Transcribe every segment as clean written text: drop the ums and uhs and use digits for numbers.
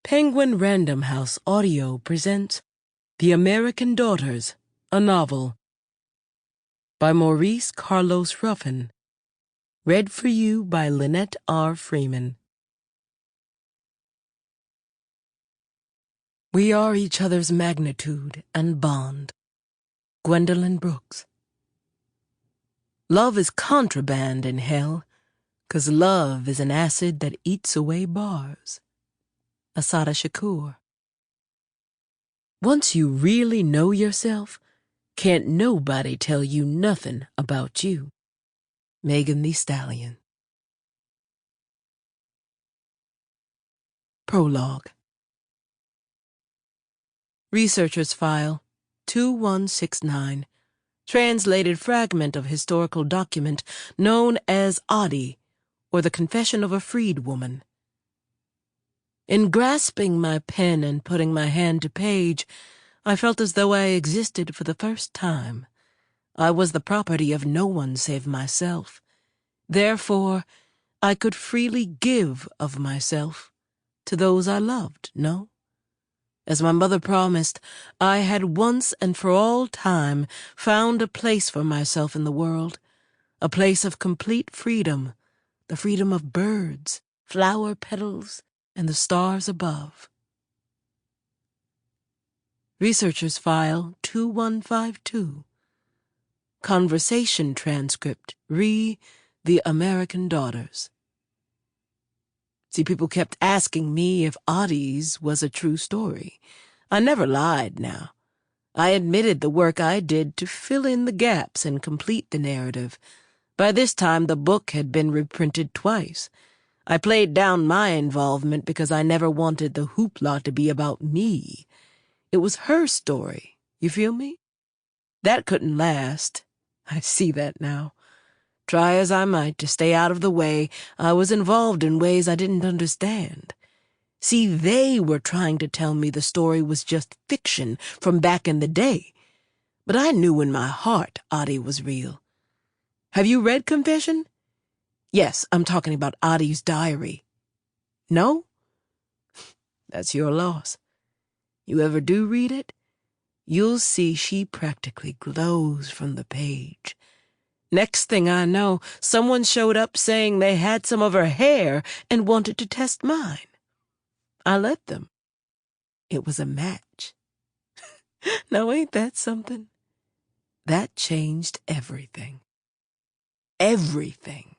Penguin Random House Audio presents The American Daughters, a Novel by Maurice Carlos Ruffin. Read for you by Lynnette R. Freeman. We are each other's magnitude and bond. Gwendolyn Brooks. Love is contraband in hell, 'cause love is an acid that eats away bars. Assata Shakur. Once you really know yourself, can't nobody tell you nothing about you. Megan Thee Stallion. Prologue. Researcher's File 2169. Translated fragment of historical document known as Adi, or the Confession of a Freed Woman. In grasping my pen and putting my hand to page, I felt as though I existed for the first time. I was the property of no one save myself. Therefore, I could freely give of myself to those I loved, no? As my mother promised, I had once and for all time found a place for myself in the world, a place of complete freedom, the freedom of birds, flower petals, and the stars above. Researcher's File 2152. Conversation Transcript re The American Daughters. See, people kept asking me if Adi's was a true story. I never lied now. I admitted the work I did to fill in the gaps and complete the narrative. By this time, the book had been reprinted twice. I played down my involvement because I never wanted the hoopla to be about me. It was her story, you feel me? That couldn't last. I see that now. Try as I might to stay out of the way, I was involved in ways I didn't understand. See, they were trying to tell me the story was just fiction from back in the day. But I knew in my heart Adi was real. Have you read Confession? Yes, I'm talking about Adi's diary. No? That's your loss. You ever do read it, you'll see she practically glows from the page. Next thing I know, someone showed up saying they had some of her hair and wanted to test mine. I let them. It was a match. Now ain't that something? That changed everything. Everything.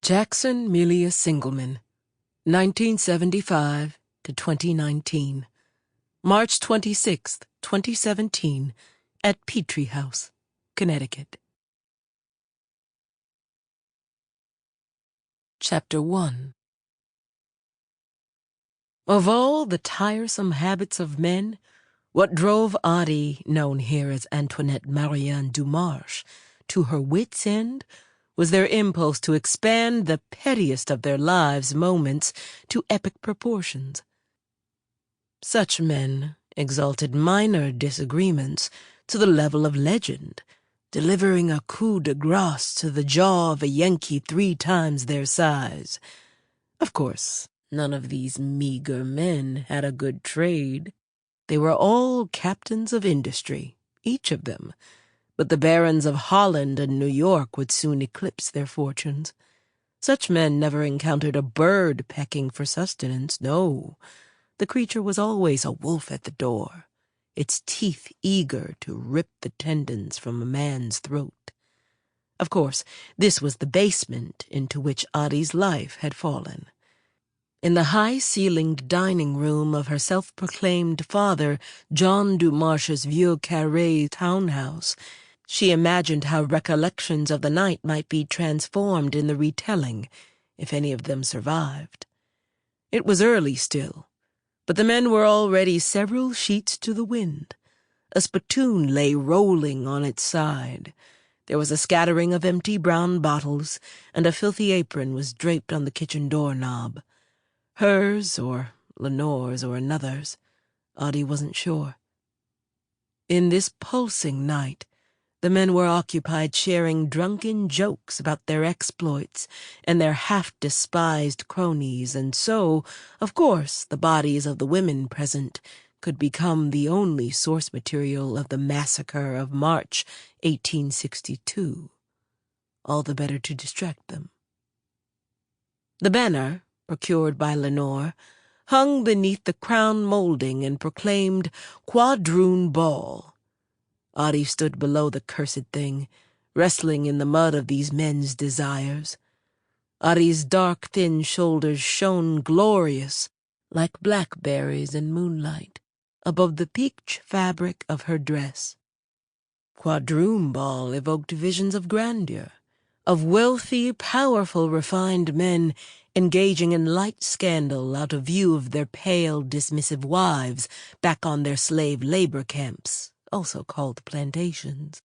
Jackson Melia Singleman, 1975 to 2019. March 26th, 2017, at Petrie House, Connecticut. Chapter 1. Of all the tiresome habits of men, what drove Adi, known here as Antoinette Marianne Dumarche, to her wits' end was their impulse to expand the pettiest of their lives' moments to epic proportions. Such men exalted minor disagreements to the level of legend, delivering a coup de grace to the jaw of a Yankee 3 times their size. Of course, none of these meager men had a good trade. They were all captains of industry, each of them, but the barons of Holland and New York would soon eclipse their fortunes. Such men never encountered a bird pecking for sustenance, no. The creature was always a wolf at the door, its teeth eager to rip the tendons from a man's throat. Of course, this was the basement into which Adi's life had fallen. In the high-ceilinged dining room of her self-proclaimed father, John Dumarche's Vieux Carré townhouse, she imagined how recollections of the night might be transformed in the retelling, if any of them survived. It was early still, but the men were already several sheets to the wind. A spittoon lay rolling on its side. There was a scattering of empty brown bottles, and a filthy apron was draped on the kitchen doorknob. Hers, or Lenore's, or another's. Adi wasn't sure. In this pulsing night, The men were occupied sharing drunken jokes about their exploits and their half-despised cronies, and so, of course, the bodies of the women present could become the only source material of the massacre of March 1862. All the better to distract them. The banner, procured by Lenore, hung beneath the crown molding and proclaimed Quadroon Ball. Audie stood below the cursed thing, wrestling in the mud of these men's desires. Audie's dark, thin shoulders shone glorious, like blackberries in moonlight, above the peach fabric of her dress. Quadroon Ball evoked visions of grandeur, of wealthy, powerful, refined men engaging in light scandal out of view of their pale, dismissive wives back on their slave labor camps, also called plantations.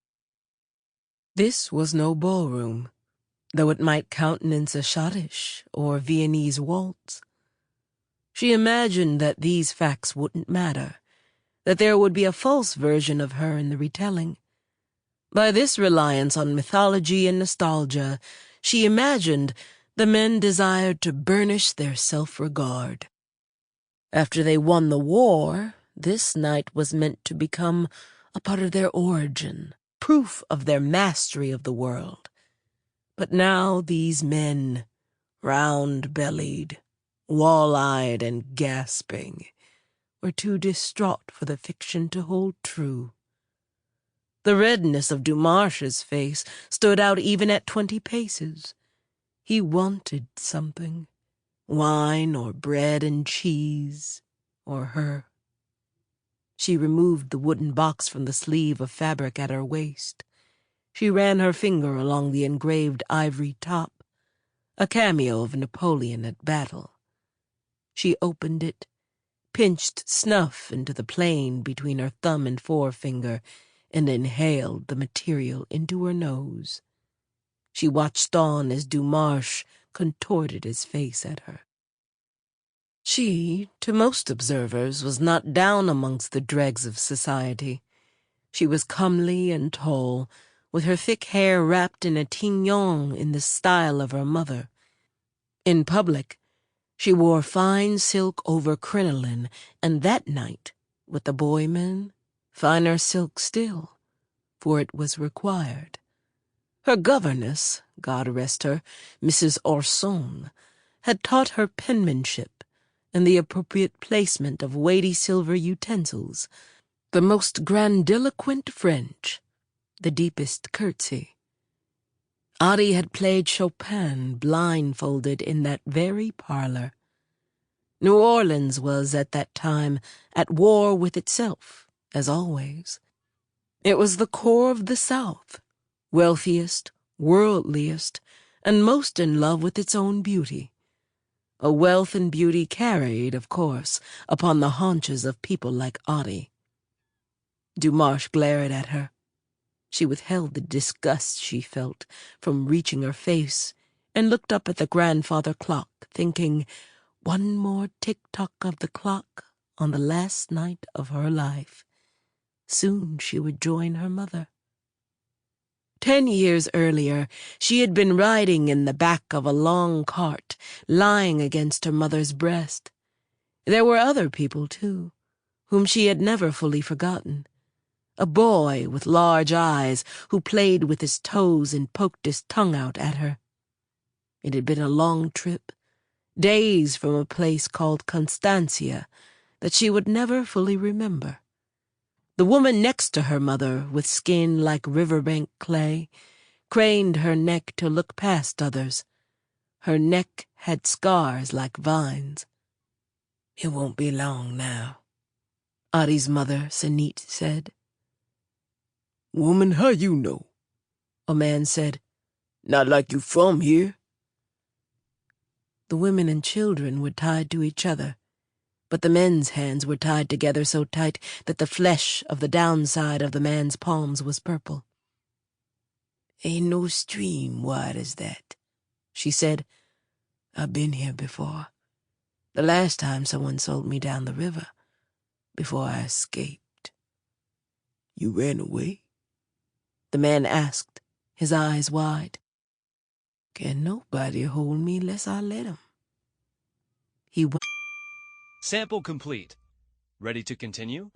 This was no ballroom, though it might countenance a schottisch or Viennese waltz. She imagined that these facts wouldn't matter, that there would be a false version of her in the retelling. By this reliance on mythology and nostalgia, she imagined the men desired to burnish their self-regard. After they won the war, this night was meant to become a part of their origin, proof of their mastery of the world. But now these men, round-bellied, wall-eyed, and gasping, were too distraught for the fiction to hold true. The redness of Dumarche's face stood out even at 20 paces. He wanted something, wine or bread and cheese, or her. She removed the wooden box from the sleeve of fabric at her waist. She ran her finger along the engraved ivory top, a cameo of Napoleon at battle. She opened it, pinched snuff into the plane between her thumb and forefinger, and inhaled the material into her nose. She watched on as Dumarche contorted his face at her. She, to most observers, was not down amongst the dregs of society. She was comely and tall, with her thick hair wrapped in a tignon in the style of her mother. In public, she wore fine silk over crinoline, and that night, with the boy-men, finer silk still, for it was required. Her governess, God rest her, Mrs. Orson, had taught her penmanship and the appropriate placement of weighty silver utensils, the most grandiloquent French, the deepest curtsy. Audie had played Chopin blindfolded in that very parlor. New Orleans was at that time at war with itself, as always. It was the core of the South, wealthiest, worldliest, and most in love with its own beauty. A wealth and beauty carried, of course, upon the haunches of people like Audie. Dumarche glared at her. She withheld the disgust she felt from reaching her face and looked up at the grandfather clock, thinking, one more tick-tock of the clock on the last night of her life. Soon she would join her mother. 10 years earlier, she had been riding in the back of a long cart, lying against her mother's breast. There were other people, too, whom she had never fully forgotten. A boy with large eyes who played with his toes and poked his tongue out at her. It had been a long trip, days from a place called Constancia that she would never fully remember. The woman next to her mother, with skin like riverbank clay, craned her neck to look past others. Her neck had scars like vines. "It won't be long now," Audie's mother, Sanite, said. "Woman, how you know?" a man said. "Not like you from here." The women and children were tied to each other, but the men's hands were tied together so tight that the flesh of the downside of the man's palms was purple. "Ain't no stream wide as that," she said. "I've been here before. The last time someone sold me down the river, before I escaped." "You ran away?" the man asked, his eyes wide. Can nobody hold me less I let him? He went. Sample complete. Ready to continue?